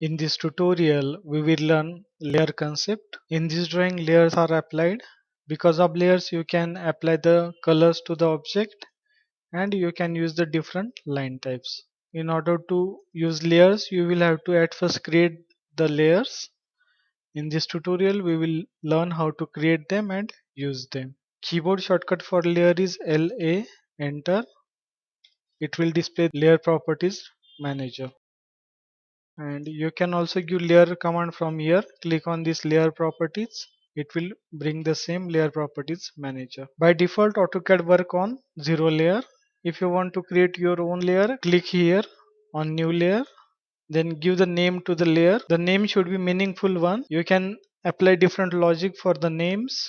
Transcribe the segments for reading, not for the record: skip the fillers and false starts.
In this tutorial, we will learn layer concept. In this drawing, layers are applied. Because of layers, you can apply the colors to the object and you can use the different line types. In order to use layers, you will have to at first create the layers. In this tutorial, we will learn how to create them and use them. Keyboard shortcut for layer is LA, enter. It will display layer properties manager. And you can also give layer command from here. Click on this layer properties. It will bring the same layer properties manager. By default, AutoCAD work on 0 layer. If you want to create your own layer, click here on new layer. Then give the name to the layer. The name should be meaningful one. You can apply different logic for the names.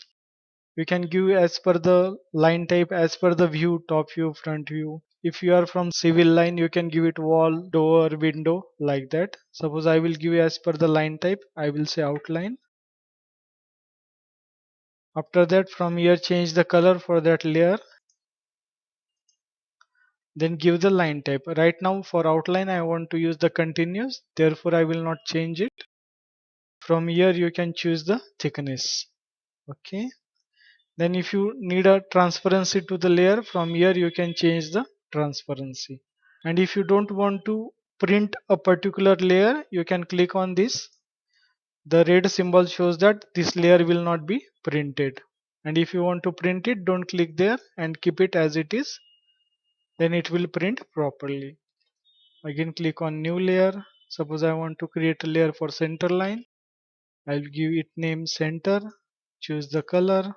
You can give as per the line type, as per the view, top view, front view. If you are from civil line, you can give it wall, door, window, like that. Suppose I will give as per the line type, I will say outline. After that, from here change the color for that layer. Then give the line type. Right now for outline I want to use the continuous, therefore I will not change it. From here you can choose the thickness. Okay. Then if you need a transparency to the layer, from here you can change the transparency. And if you don't want to print a particular layer, you can click on this. The red symbol shows that this layer will not be printed. And if you want to print it, don't click there and keep it as it is. Then it will print properly. Again click on new layer. Suppose I want to create a layer for center line. I'll give it name center. Choose the color.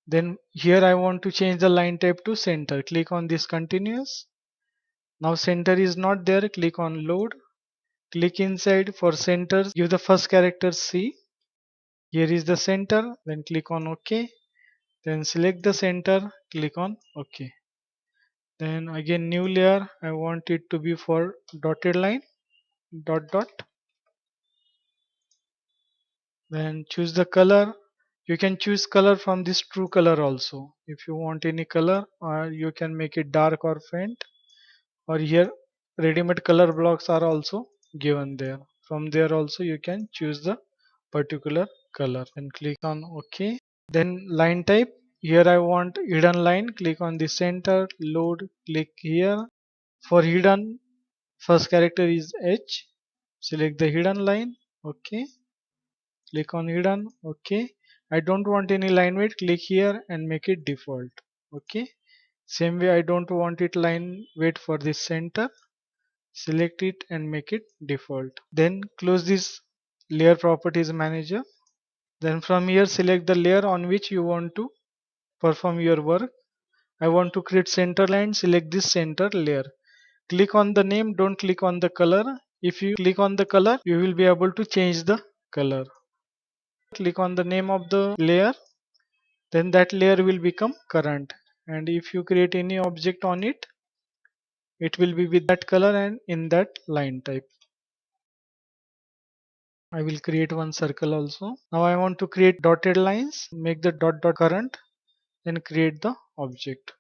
Then here I want to change the line type to center. Click on this continuous. Now center is not there. Click on load. Click inside for center. Give the first character C. Here is the center. Then click on OK. Then select the center. Click on OK. Then again new layer. I want it to be for dotted line. Dot dot. Then choose the color. You can choose color from this true color also. If you want any color, or you can make it dark or faint. Or here ready-made color blocks are also given there. From there also you can choose the particular color and click on OK. Then line type, here I want hidden line. Click on the center, load, click here. For hidden, first character is H. Select the hidden line. OK. Click on hidden. OK. I don't want any line weight. Click here and make it default. OK. Same way I don't want it line weight for this center. Select it and make it default. Then close this layer properties manager. Then from here select the layer on which you want to perform your work. I want to create center line. Select this center layer. Click on the name, don't click on the color. If you click on the color, you will be able to change the color. Click on the name of the layer, then that layer will become current. And if you create any object on it, it will be with that color and in that line type. I will create one circle also. Now I want to create dotted lines. Make the dot dot current, then create the object.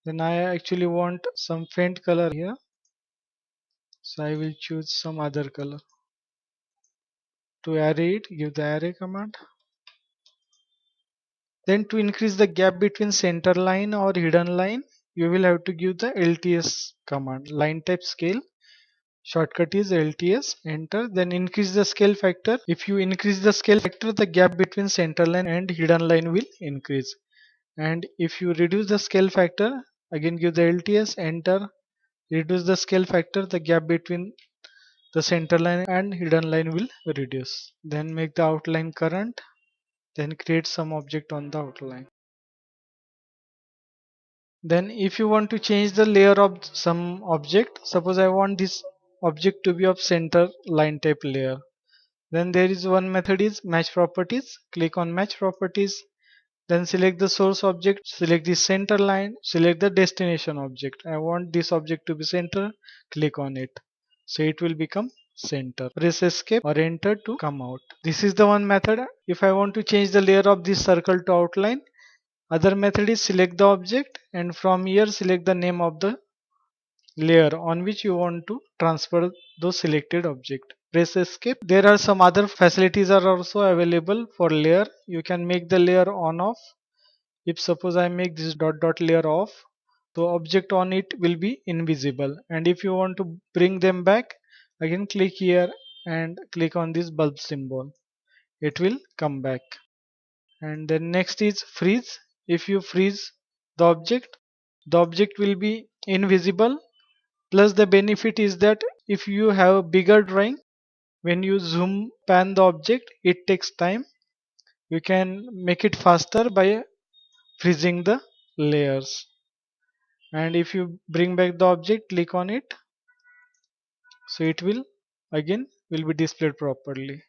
Then I actually want some faint color here, so I will choose some other color. To array it, give the array command. Then to increase the gap between center line or hidden line, you will have to give the LTS command. Line type scale, shortcut is LTS, enter. Then increase the scale factor. If you increase the scale factor, the gap between center line and hidden line will increase. And if you reduce the scale factor, again give the LTS, enter. Reduce the scale factor, the gap between the center line and hidden line will reduce. Then make the outline current. Then create some object on the outline. Then if you want to change the layer of some object, suppose I want this object to be of center line type layer, then there is one method is match properties. Click on match properties, then select the source object, select the center line, select the destination object. I want this object to be center, click on it, so it will become center. Press escape or enter to come out. This is the one method. If I want to change the layer of this circle to outline, other method is select the object and from here select the name of the layer on which you want to transfer those selected object. Press escape. There are some other facilities are also available for layer. You can make the layer on off. If suppose I make this dot dot layer off, the object on it will be invisible, and if you want to bring them back, again click here and click on this bulb symbol, it will come back. And then next is freeze. If you freeze the object will be invisible. Plus the benefit is that if you have a bigger drawing, when you zoom pan the object, it takes time. You can make it faster by freezing the layers. And if you bring back the object, click on it, so it will again will be displayed properly.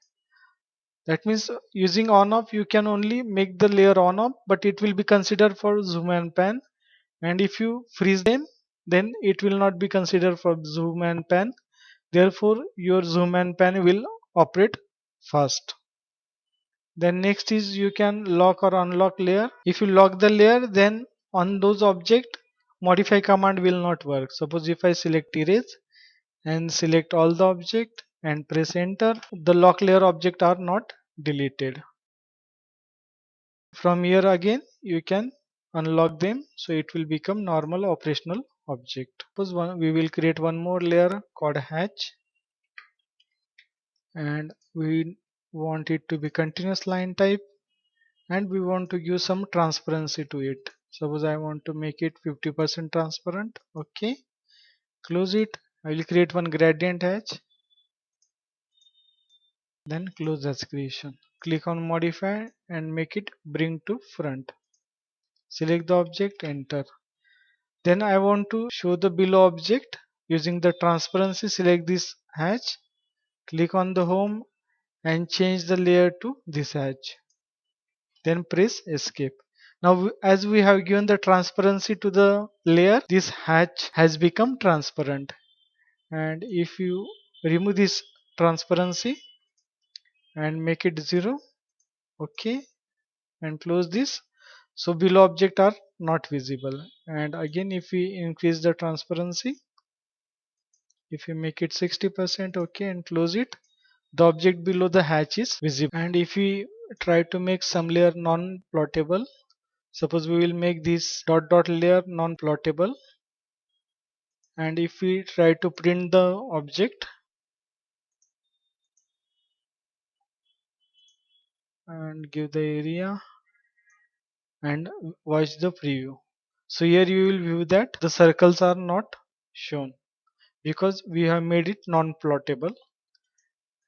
That means using on off you can only make the layer on off, but it will be considered for zoom and pan. And if you freeze them, then it will not be considered for zoom and pan. Therefore your zoom and pan will operate fast. Then next is you can lock or unlock layer. If you lock the layer, then on those object modify command will not work. Suppose if I select erase and select all the object and press enter, the lock layer object are not deleted. From here again you can unlock them, so it will become normal operational object. Suppose we will create one more layer called hatch, and we want it to be continuous line type, and we want to give some transparency to it. Suppose I want to make it 50% transparent. Okay, close it. I will create one gradient hatch, then close as creation. Click on modify and make it bring to front. Select the object, enter. Then I want to show the below object using the transparency. Select this hatch, click on the home and change the layer to this hatch. Then press escape. Now as we have given the transparency to the layer, this hatch has become transparent. And if you remove this transparency and make it 0, okay, and close this, so below object are not visible. And again if we increase the transparency, if you make it 60%, okay, and close it, the object below the hatch is visible. And if we try to make some layer non-plottable, suppose we will make this dot dot layer non-plottable, and if we try to print the object and give the area and watch the preview, so here you will view that the circles are not shown because we have made it non-plottable.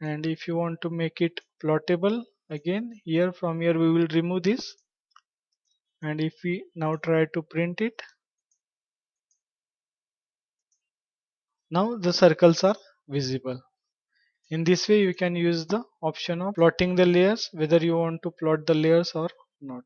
And if you want to make it plottable, again here from here we will remove this, and if we now try to print it, now the circles are visible. In this way you can use the option of plotting the layers, whether you want to plot the layers or not.